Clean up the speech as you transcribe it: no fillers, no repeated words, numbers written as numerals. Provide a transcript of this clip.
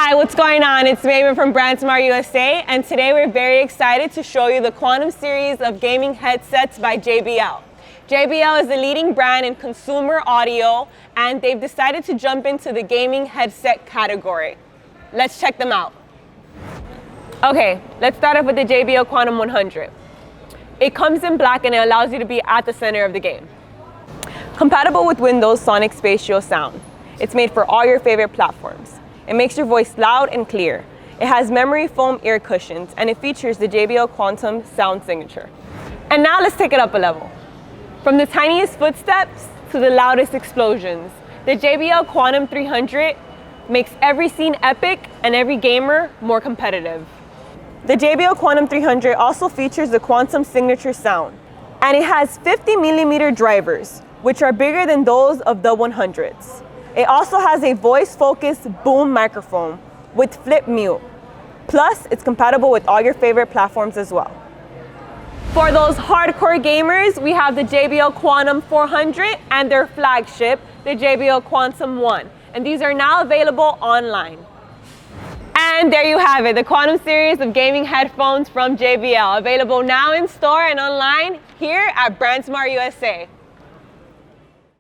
Hi, what's going on? It's Maven from BrandsMart USA, and today we're very excited to show you the Quantum series of gaming headsets by JBL. JBL is the leading brand in consumer audio, and they've decided to jump into the gaming headset category. Let's check them out. Okay, let's start off with the JBL Quantum 100. It comes in black and it allows you to be at the center of the game. Compatible with Windows Sonic Spatial Sound. It's made for all your favorite platforms. It makes your voice loud and clear. It has memory foam ear cushions, and it features the JBL Quantum sound signature. And now let's take it up a level. From the tiniest footsteps to the loudest explosions, the JBL Quantum 300 makes every scene epic and every gamer more competitive. The JBL Quantum 300 also features the Quantum signature sound, and it has 50mm drivers, which are bigger than those of the 100s. It also has a voice-focused boom microphone with flip mute. Plus, it's compatible with all your favorite platforms as well. For those hardcore gamers, we have the JBL Quantum 400 and their flagship, the JBL Quantum 1. And these are now available online. And there you have it, the Quantum series of gaming headphones from JBL, available now in store and online here at BrandsMart USA.